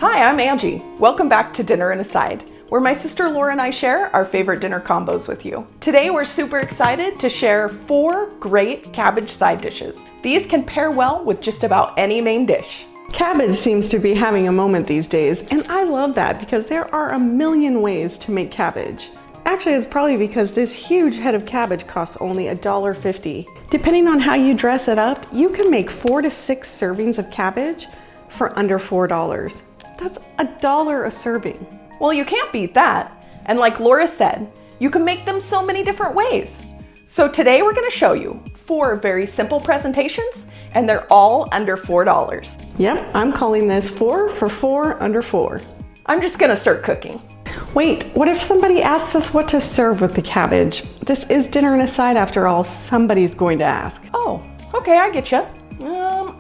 Hi, I'm Angie. Welcome back to Dinner and a Side, where my sister Laura and I share our favorite dinner combos with you. Today we're super excited to share 4 great cabbage side dishes. These can pair well with just about any main dish. Cabbage seems to be having a moment these days, and I love that because there are a million ways to make cabbage. Actually, it's probably because this huge head of cabbage costs only $1.50. Depending on how you dress it up, you can make 4 to 6 servings of cabbage for under $4. That's $1 a serving. Well, you can't beat that. And like Laura said, you can make them so many different ways. So today we're going to show you 4 very simple presentations, and they're all under $4. Yep, I'm calling this 4 for 4 under 4. I'm just going to start cooking. Wait, what if somebody asks us what to serve with the cabbage? This is Dinner and a Side after all, somebody's going to ask. Oh, okay, I get you.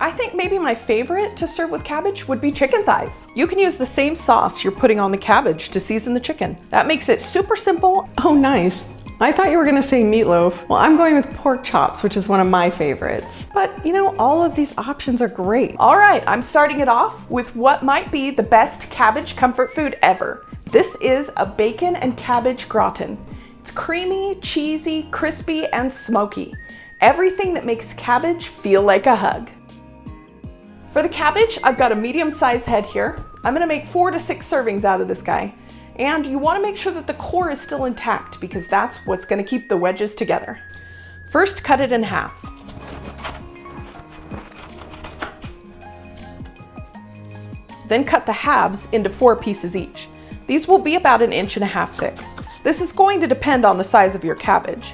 I think maybe my favorite to serve with cabbage would be chicken thighs. You can use the same sauce you're putting on the cabbage to season the chicken. That makes it super simple. Oh, nice. I thought you were gonna say meatloaf. Well, I'm going with pork chops, which is one of my favorites. But you know, all of these options are great. All right, I'm starting it off with what might be the best cabbage comfort food ever. This is a bacon and cabbage gratin. It's creamy, cheesy, crispy, and smoky. Everything that makes cabbage feel like a hug. For the cabbage, I've got a medium-sized head here. I'm gonna make 4 to 6 servings out of this guy. And you wanna make sure that the core is still intact because that's what's gonna keep the wedges together. First, cut it in half. Then cut the halves into 4 pieces each. These will be about 1.5 inches thick. This is going to depend on the size of your cabbage.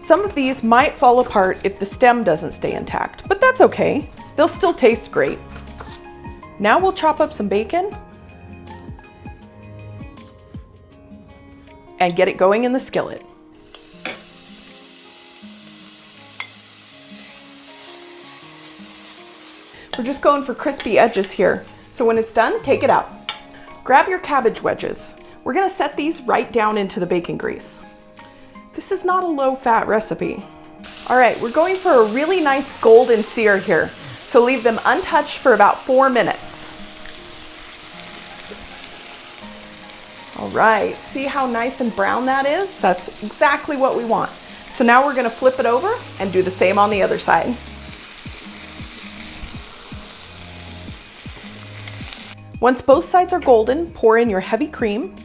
Some of these might fall apart if the stem doesn't stay intact, but that's okay. They'll still taste great. Now we'll chop up some bacon and get it going in the skillet. We're just going for crispy edges here. So when it's done, take it out. Grab your cabbage wedges. We're gonna set these right down into the bacon grease. This is not a low-fat recipe. All right, we're going for a really nice golden sear here. So leave them untouched for about 4 minutes. All right, see how nice and brown that is? That's exactly what we want. So now we're gonna flip it over and do the same on the other side. Once both sides are golden, pour in your heavy cream.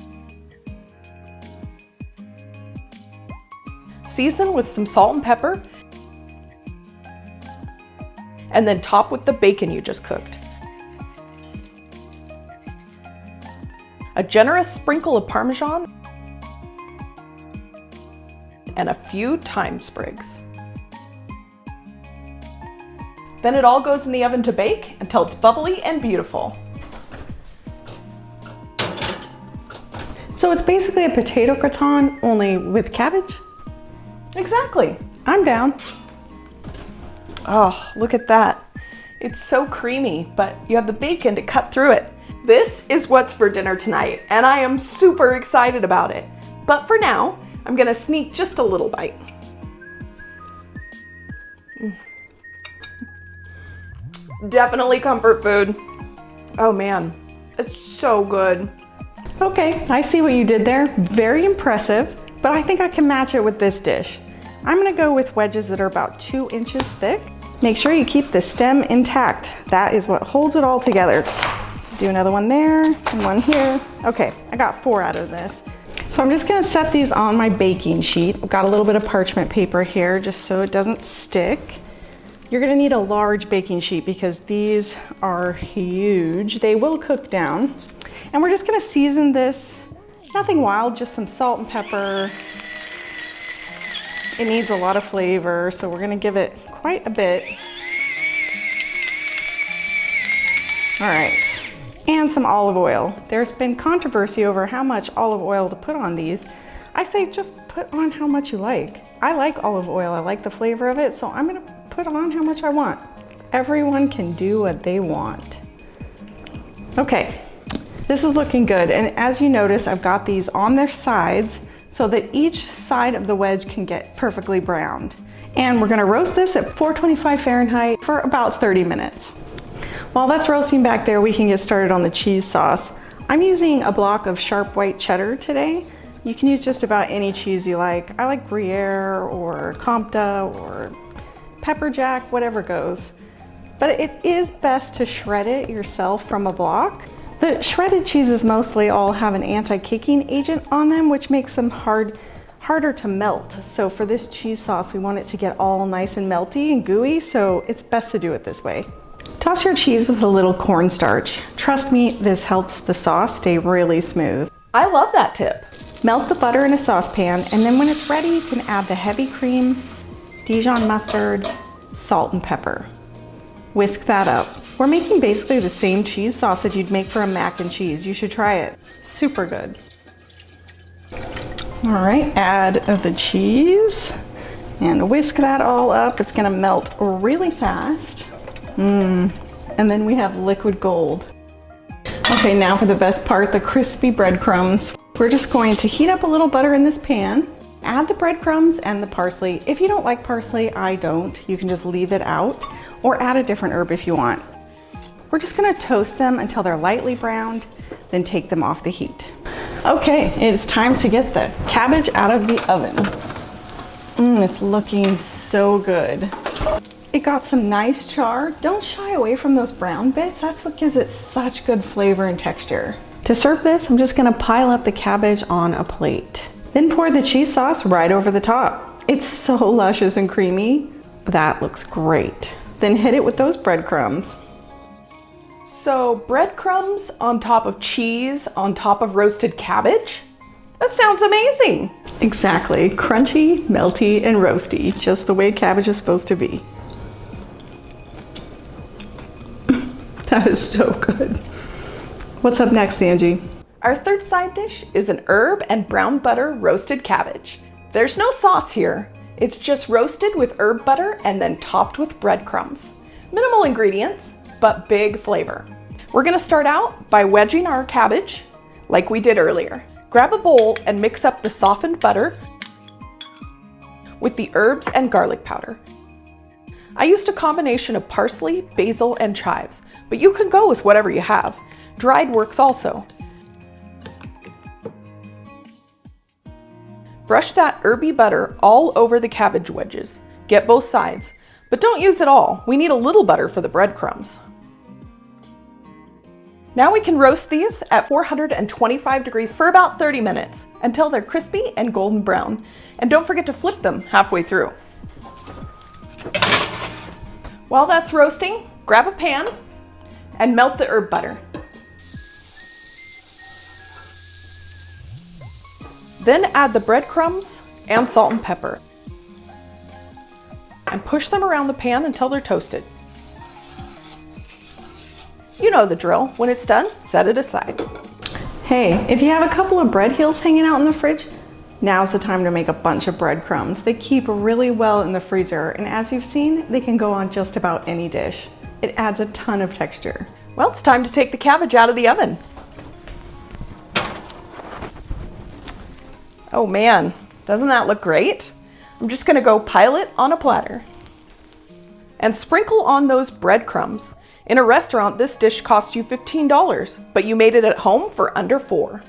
Season with some salt and pepper. And then top with the bacon you just cooked. A generous sprinkle of Parmesan and a few thyme sprigs. Then it all goes in the oven to bake until it's bubbly and beautiful. So it's basically a potato gratin, only with cabbage? Exactly. I'm down. Oh, look at that. It's so creamy, but you have the bacon to cut through it. This is what's for dinner tonight, and I am super excited about it. But for now, I'm gonna sneak just a little bite. Definitely comfort food. Oh man, it's so good. Okay, I see what you did there. Very impressive, but I think I can match it with this dish. I'm gonna go with wedges that are about 2 inches thick. Make sure you keep the stem intact. That is what holds it all together. So do another one there and one here. Okay, I got 4 out of this. So I'm just gonna set these on my baking sheet. I've got a little bit of parchment paper here just so it doesn't stick. You're gonna need a large baking sheet because these are huge. They will cook down. And we're just gonna season this, nothing wild, just some salt and pepper. It needs a lot of flavor, so we're gonna give it quite a bit. All right, and some olive oil. There's been controversy over how much olive oil to put on these. I say just put on how much you like. I like olive oil, I like the flavor of it, so I'm gonna put on how much I want. Everyone can do what they want. Okay, this is looking good, and as you notice, I've got these on their sides so that each side of the wedge can get perfectly browned. And we're gonna roast this at 425 Fahrenheit for about 30 minutes. While that's roasting back there, we can get started on the cheese sauce. I'm using a block of sharp white cheddar today. You can use just about any cheese you like. I like Gruyere or Compta or pepper jack, whatever goes. But it is best to shred it yourself from a block. The shredded cheeses mostly all have an anti-caking agent on them, which makes them harder to melt. So for this cheese sauce, we want it to get all nice and melty and gooey, so it's best to do it this way. Toss your cheese with a little cornstarch. Trust me, this helps the sauce stay really smooth. I love that tip. Melt the butter in a saucepan, and then when it's ready, you can add the heavy cream, Dijon mustard, salt, and pepper. Whisk that up. We're making basically the same cheese sauce that you'd make for a mac and cheese. You should try it. Super good. All right, add the cheese and whisk that all up. It's gonna melt really fast. And then we have liquid gold. Okay, now for the best part, the crispy breadcrumbs. We're just going to heat up a little butter in this pan, add the breadcrumbs and the parsley. If you don't like parsley, I don't. You can just leave it out or add a different herb if you want. We're just gonna toast them until they're lightly browned, then take them off the heat. Okay, it's time to get the cabbage out of the oven. It's looking so good. It got some nice char. Don't shy away from those brown bits. That's what gives it such good flavor and texture. To serve this, I'm just gonna pile up the cabbage on a plate. Then pour the cheese sauce right over the top. It's so luscious and creamy. That looks great. Then hit it with those breadcrumbs. So breadcrumbs on top of cheese on top of roasted cabbage? That sounds amazing. Exactly, crunchy, melty, and roasty, just the way cabbage is supposed to be. That is so good. What's up next, Angie? Our third side dish is an herb and brown butter roasted cabbage. There's no sauce here. It's just roasted with herb butter and then topped with breadcrumbs. Minimal ingredients, but big flavor. We're gonna start out by wedging our cabbage like we did earlier. Grab a bowl and mix up the softened butter with the herbs and garlic powder. I used a combination of parsley, basil, and chives, but you can go with whatever you have. Dried works also. Brush that herby butter all over the cabbage wedges. Get both sides, but don't use it all. We need a little butter for the breadcrumbs. Now we can roast these at 425 degrees for about 30 minutes until they're crispy and golden brown. And don't forget to flip them halfway through. While that's roasting, grab a pan and melt the herb butter. Then add the breadcrumbs and salt and pepper. And push them around the pan until they're toasted. You know the drill. When it's done, set it aside. Hey, if you have a couple of bread heels hanging out in the fridge, now's the time to make a bunch of breadcrumbs. They keep really well in the freezer, and as you've seen, they can go on just about any dish. It adds a ton of texture. Well, it's time to take the cabbage out of the oven. Oh man, doesn't that look great? I'm just gonna go pile it on a platter and sprinkle on those breadcrumbs. In a restaurant, this dish cost you $15, but you made it at home for under $4.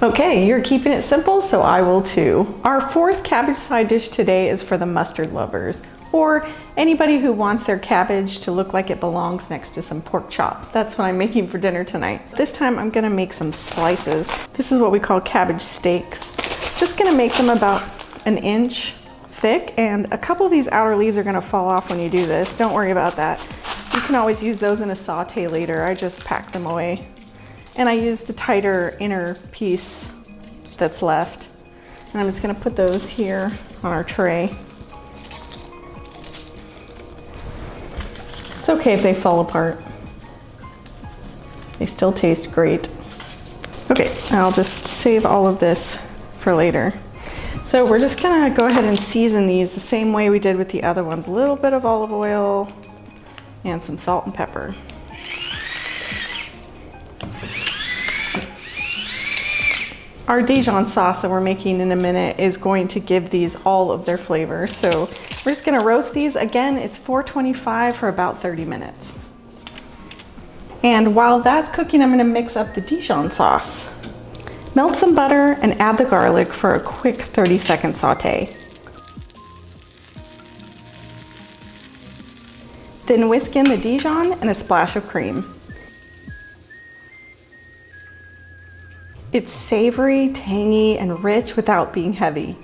Okay, you're keeping it simple, so I will too. Our fourth cabbage side dish today is for the mustard lovers, or anybody who wants their cabbage to look like it belongs next to some pork chops. That's what I'm making for dinner tonight. This time I'm gonna make some slices. This is what we call cabbage steaks. Just gonna make them about an inch thick, and a couple of these outer leaves are gonna fall off when you do this. Don't worry about that. You can always use those in a saute later. I just pack them away. And I use the tighter inner piece that's left. And I'm just gonna put those here on our tray. It's okay if they fall apart. They still taste great. Okay, I'll just save all of this for later. So we're just gonna go ahead and season these the same way we did with the other ones. A little bit of olive oil and some salt and pepper. Our Dijon sauce that we're making in a minute is going to give these all of their flavor. So we're just gonna roast these. Again, it's 425 for about 30 minutes. And while that's cooking, I'm gonna mix up the Dijon sauce. Melt some butter and add the garlic for a quick 30-second saute. Then whisk in the Dijon and a splash of cream. It's savory, tangy, and rich without being heavy.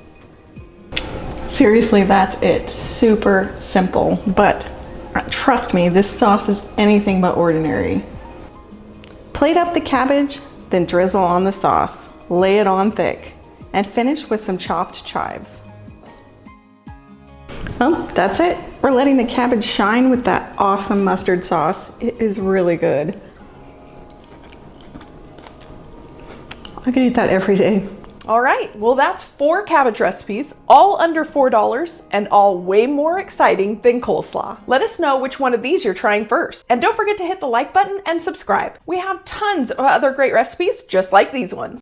Seriously, that's it. Super simple, but trust me, this sauce is anything but ordinary. Plate up the cabbage, then drizzle on the sauce. Lay it on thick, and finish with some chopped chives. Well, that's it. We're letting the cabbage shine with that awesome mustard sauce. It is really good. I could eat that every day. All right, well that's 4 cabbage recipes, all under $4 and all way more exciting than coleslaw. Let us know which one of these you're trying first. And don't forget to hit the like button and subscribe. We have tons of other great recipes just like these ones.